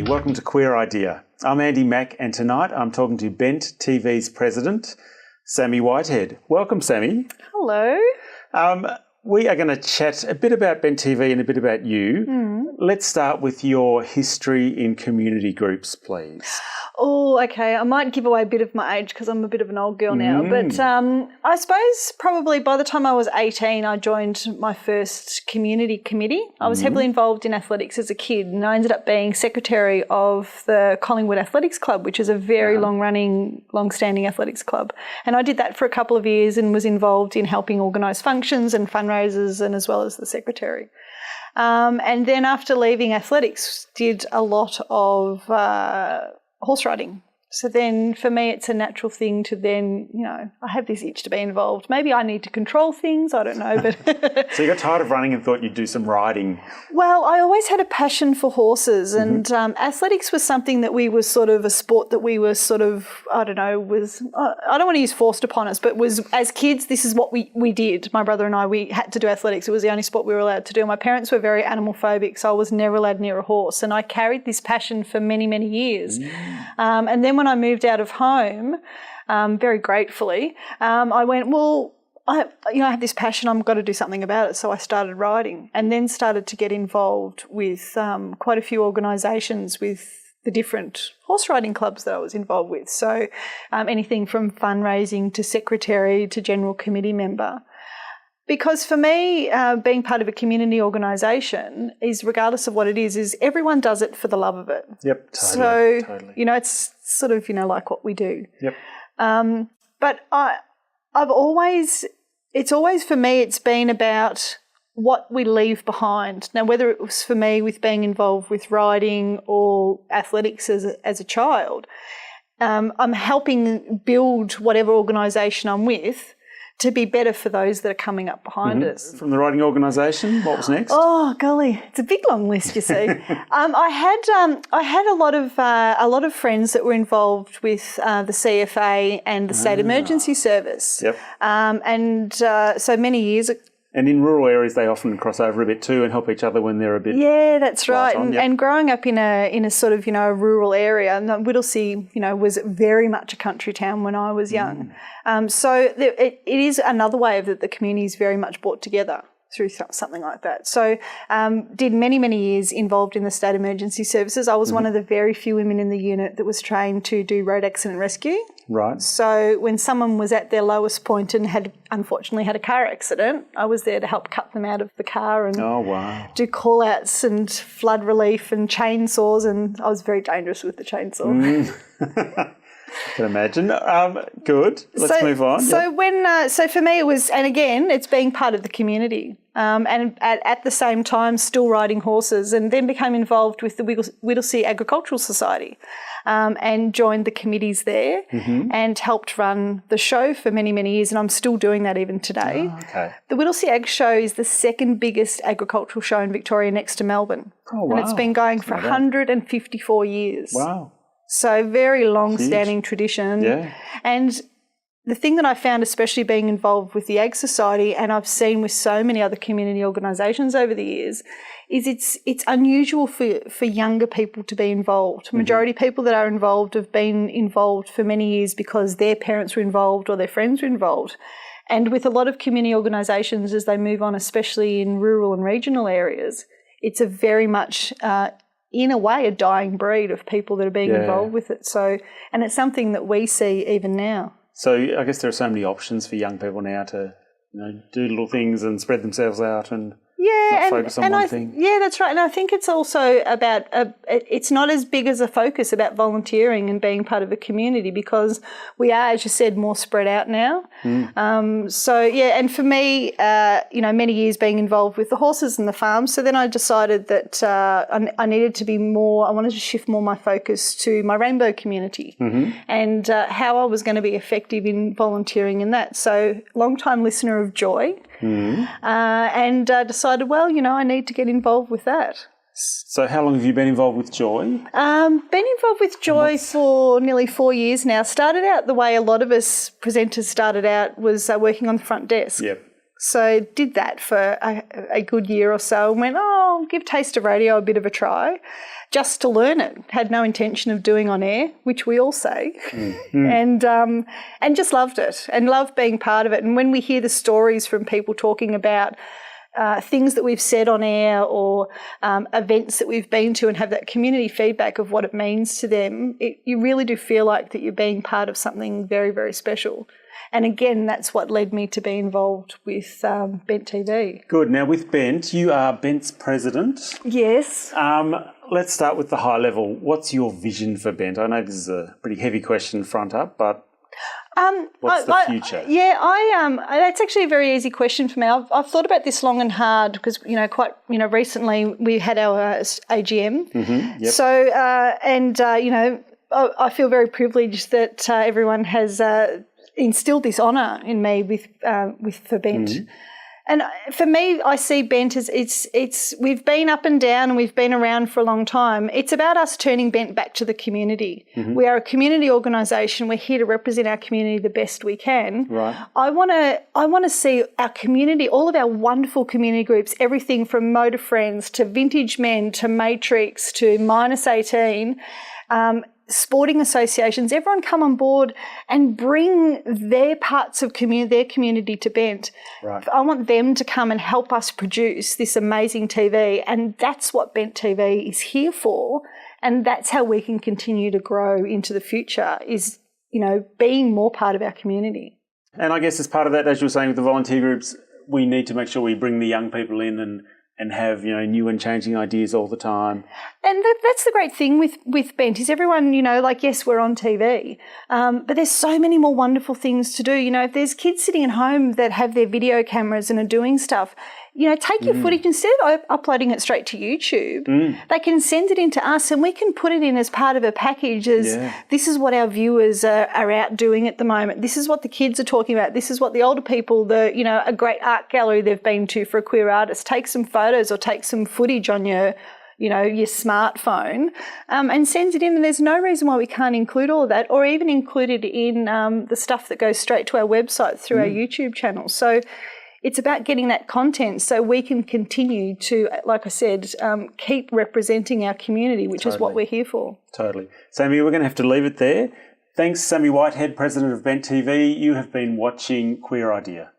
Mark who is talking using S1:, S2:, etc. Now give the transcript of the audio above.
S1: welcome to Queer Idea. I'm Andy Mack and tonight I'm talking to Bent TV's president, Sammi Whitehead. Welcome, Sammi.
S2: Hello.
S1: We are going to chat a bit about Bent TV and a bit about you. Let's start with your history in community groups, please.
S2: Oh, okay. I might give away a bit of my age because I'm a bit of an old girl now. But I suppose probably by the time I was 18, I joined my first community committee. I was heavily involved in athletics as a kid, and I ended up being secretary of the Collingwood Athletics Club, which is a very long-standing athletics club. And I did that for a couple of years and was involved in helping organise functions and fundraisers, and as well as the secretary. And then after leaving athletics, did a lot of horse riding. So then for me, it's a natural thing to then, I have this itch to be involved. Maybe I need to control things. I don't know. But
S1: So you got tired of running and thought you'd do some riding?
S2: Well, I always had a passion for horses, and athletics was something that we were sort of a sport that we were sort of, I don't want to use forced upon us, but was as kids, this is what we did. My brother and I, we had to do athletics. It was the only sport we were allowed to do. My parents were very animal phobic, so I was never allowed near a horse, and I carried this passion for many, many years. And then when I moved out of home, very gratefully, I went, well, I have this passion, I've got to do something about it. So I started riding and then started to get involved with quite a few organisations with the different horse riding clubs that I was involved with. So anything from fundraising to secretary to general committee member. Because for me, being part of a community organisation is, regardless of what it is everyone does it for the love of it.
S1: Yep, totally.
S2: So, it's sort of, like what we do.
S1: Yep.
S2: But it's always for me, it's been about what we leave behind. Now, whether it was for me with being involved with riding or athletics as a child, I'm helping build whatever organisation I'm with to be better for those that are coming up behind us.
S1: From the riding organisation, what was next?
S2: Oh golly, it's a big long list, you see. I had a lot of friends that were involved with the CFA and the State Emergency Service.
S1: Yep.
S2: So many years ago.
S1: And in rural areas, they often cross over a bit too and help each other when they're a bit.
S2: Yeah, that's right.
S1: On,
S2: and growing up in a sort of a rural area, and Whittlesea was very much a country town when I was young. So it is another way that the community is very much brought together through something like that. So did many, many years involved in the State Emergency Services. I was one of the very few women in the unit that was trained to do road accident rescue.
S1: Right.
S2: So when someone was at their lowest point and had unfortunately had a car accident, I was there to help cut them out of the car and do call-outs and flood relief and chainsaws, and I was very dangerous with the chainsaw.
S1: I can imagine. Good. Let's move on.
S2: So for me it was, and again, it's being part of the community. And at the same time still riding horses, and then became involved with the Whittlesea Agricultural Society and joined the committees there and helped run the show for many, many years, and I'm still doing that even today.
S1: Oh, okay.
S2: The Whittlesea Ag Show is the second biggest agricultural show in Victoria next to Melbourne.
S1: Oh, wow.
S2: And it's been going for 154 years.
S1: Wow.
S2: So very long-standing tradition.
S1: Yeah.
S2: And the thing that I found, especially being involved with the Ag Society, and I've seen with so many other community organisations over the years, is it's unusual for younger people to be involved. Majority of people that are involved have been involved for many years because their parents were involved or their friends were involved. And with a lot of community organisations, as they move on, especially in rural and regional areas, it's a very much in a way, a dying breed of people that are being involved with it. So, and it's something that we see even now.
S1: So I guess there are so many options for young people now to, do little things and spread themselves out and not focus on one thing.
S2: Yeah, that's right. And I think it's also about, it's not as big as a focus about volunteering and being part of a community, because we are, as you said, more spread out now. And for me, many years being involved with the horses and the farms, so then I decided that I needed to be more, I wanted to shift more my focus to my rainbow community and how I was going to be effective in volunteering in that. So long-time listener of Joy, and decided, well, I need to get involved with that.
S1: So how long have you been involved with Joy?
S2: Been involved with Joy for nearly 4 years now. Started out the way a lot of us presenters started out, was working on the front desk.
S1: Yep.
S2: So did that for a good year or so and went, I'll give Taste of Radio a bit of a try, just to learn it. Had no intention of doing on air, which we all say, and just loved it and loved being part of it. And when we hear the stories from people talking about things that we've said on air or events that we've been to and have that community feedback of what it means to them, you really do feel like that you're being part of something very, very special. And again, that's what led me to be involved with Bent TV.
S1: Good. Now, with Bent, you are Bent's president.
S2: Yes.
S1: Let's start with the high level. What's your vision for Bent? I know this is a pretty heavy question front up, but what's the future?
S2: That's actually a very easy question for me. I've thought about this long and hard because, quite recently we had our AGM.
S1: Mm-hmm, yep.
S2: So, I feel very privileged that everyone has instilled this honour in me for Bent. Mm-hmm. And for me, I see Bent as we've been up and down and we've been around for a long time. It's about us turning Bent back to the community. Mm-hmm. We are a community organisation. We're here to represent our community the best we can.
S1: Right.
S2: I want to see our community, all of our wonderful community groups, everything from Motor Friends to Vintage Men to Matrix to Minus 18, sporting associations, everyone come on board and bring their parts of their community to Bent.
S1: Right.
S2: I want them to come and help us produce this amazing TV, and that's what Bent TV is here for, and that's how we can continue to grow into the future is, being more part of our community.
S1: And I guess as part of that, as you were saying with the volunteer groups, we need to make sure we bring the young people in and have, new and changing ideas all the time.
S2: And that's the great thing with Bent is everyone, yes, we're on TV, but there's so many more wonderful things to do. If there's kids sitting at home that have their video cameras and are doing stuff, take your footage, instead of uploading it straight to YouTube, they can send it in to us and we can put it in as part of a package as this is what our viewers are out doing at the moment. This is what the kids are talking about. This is what the older people, a great art gallery they've been to for a queer artist, take some photos or take some footage on your smartphone and sends it in, and there's no reason why we can't include all of that or even include it in the stuff that goes straight to our website through our YouTube channel. So it's about getting that content so we can continue to, like I said, keep representing our community, which is what we're here for.
S1: Totally. Sammi, we're going to have to leave it there. Thanks, Sammi Whitehead, President of Bent TV. You have been watching Queer Idea.